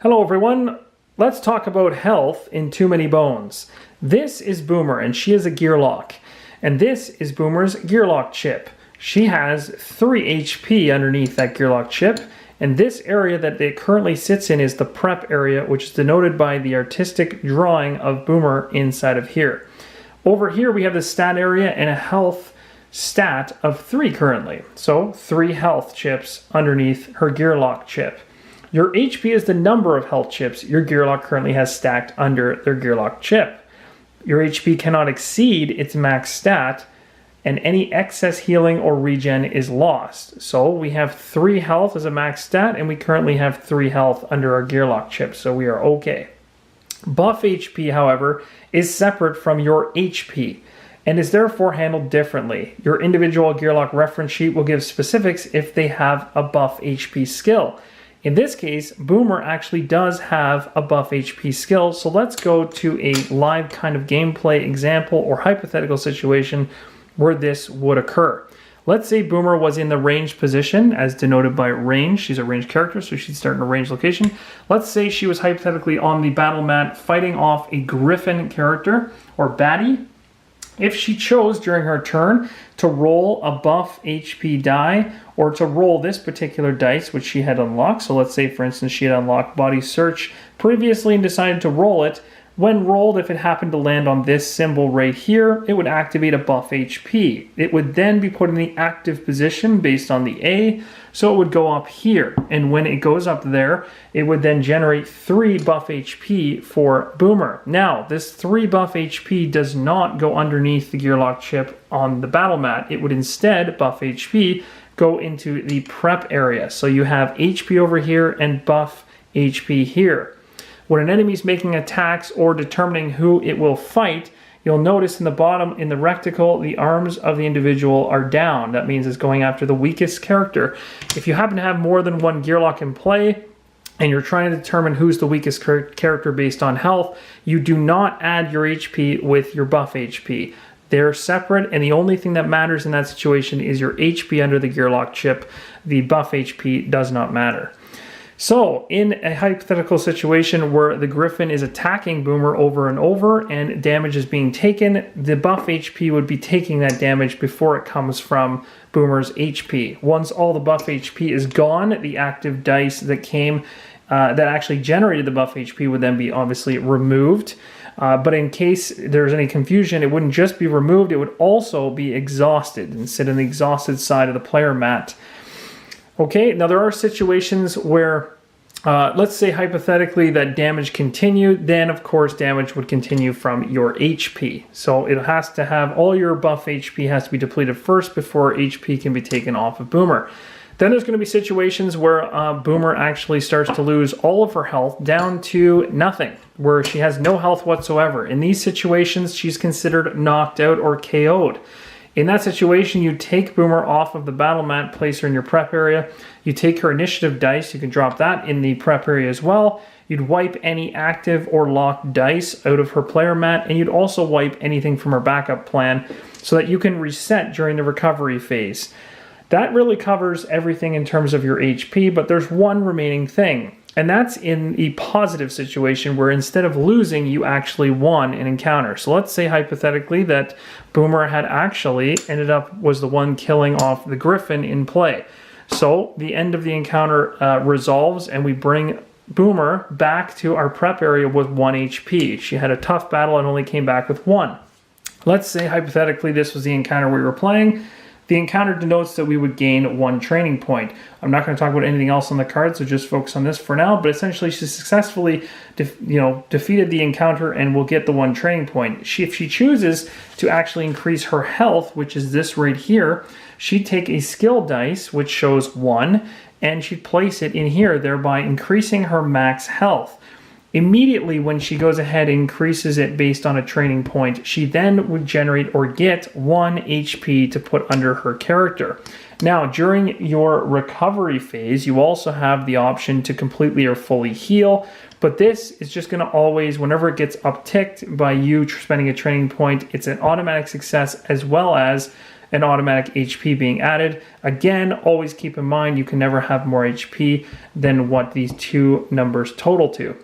Hello everyone, let's talk about health in Too Many Bones. This is Boomer and she is a Gearlock. And this is Boomer's Gearlock chip. She has 3 HP underneath that Gearlock chip. And this area that it currently sits in is the prep area, which is denoted by the artistic drawing of Boomer inside of here. Over here we have the stat area and a health stat of 3 currently. So 3 health chips underneath her Gearlock chip. Your HP is the number of health chips your Gearlock currently has stacked under their Gearlock chip. Your HP cannot exceed its max stat, and any excess healing or regen is lost. So we have 3 health as a max stat, and we currently have 3 health under our Gearlock chip, so we are okay. Buff HP, however, is separate from your HP, and is therefore handled differently. Your individual Gearlock reference sheet will give specifics if they have a buff HP skill. In this case, Boomer actually does have a buff HP skill, so let's go to a live kind of gameplay example or hypothetical situation where this would occur. Let's say Boomer was in the ranged position, as denoted by range. She's a ranged character, so she'd start in a ranged location. Let's say she was hypothetically on the battle mat fighting off a Griffin character, or baddie. If she chose during her turn to roll a buff HP die, or to roll this particular dice, which she had unlocked, so let's say for instance she had unlocked Body Search previously and decided to roll it, when rolled, if it happened to land on this symbol right here, it would activate a buff HP. It would then be put in the active position based on the A, so it would go up here. And when it goes up there, it would then generate 3 buff HP for Boomer. Now, this 3 buff HP does not go underneath the Gearlock chip on the battle mat. It would instead, buff HP, go into the prep area. So you have HP over here and buff HP here. When an enemy is making attacks or determining who it will fight, you'll notice in the bottom, in the rectangle, the arms of the individual are down. That means it's going after the weakest character. If you happen to have more than one Gearlock in play, and you're trying to determine who's the weakest character based on health, you do not add your HP with your buff HP. They're separate, and the only thing that matters in that situation is your HP under the Gearlock chip. The buff HP does not matter. So, in a hypothetical situation where the Griffin is attacking Boomer over and over and damage is being taken, the buff HP would be taking that damage before it comes from Boomer's HP. Once all the buff HP is gone, the active dice that came, that actually generated the buff HP would then be obviously removed. But in case there's any confusion, it wouldn't just be removed, it would also be exhausted and sit on the exhausted side of the player mat. Okay, now there are situations where, let's say hypothetically that damage continued, then of course damage would continue from your HP. So it has to have, all your buff HP has to be depleted first before HP can be taken off of Boomer. Then there's going to be situations where Boomer actually starts to lose all of her health down to nothing, where she has no health whatsoever. In these situations, she's considered knocked out or KO'd. In that situation, you take Boomer off of the battle mat, place her in your prep area. You take her initiative dice, you can drop that in the prep area as well. You'd wipe any active or locked dice out of her player mat, and you'd also wipe anything from her backup plan so that you can reset during the recovery phase. That really covers everything in terms of your HP, but there's one remaining thing. And that's in the positive situation where instead of losing, you actually won an encounter. So let's say hypothetically that Boomer had actually was the one killing off the Griffin in play. So the end of the encounter resolves and we bring Boomer back to our prep area with 1 HP. She had a tough battle and only came back with 1. Let's say hypothetically this was the encounter we were playing. The encounter denotes that we would gain 1 training point. I'm not going to talk about anything else on the card, so just focus on this for now. But essentially, she successfully defeated the encounter and will get the 1 training point. If she chooses to actually increase her health, which is this right here, she'd take a skill dice, which shows 1, and she'd place it in here, thereby increasing her max health. Immediately when she goes ahead and increases it based on a training point, she then would generate or get 1 HP to put under her character. Now, during your recovery phase, you also have the option to completely or fully heal, but this is just going to always, whenever it gets upticked by you spending a training point, it's an automatic success as well as an automatic HP being added. Again, always keep in mind you can never have more HP than what these two numbers total to.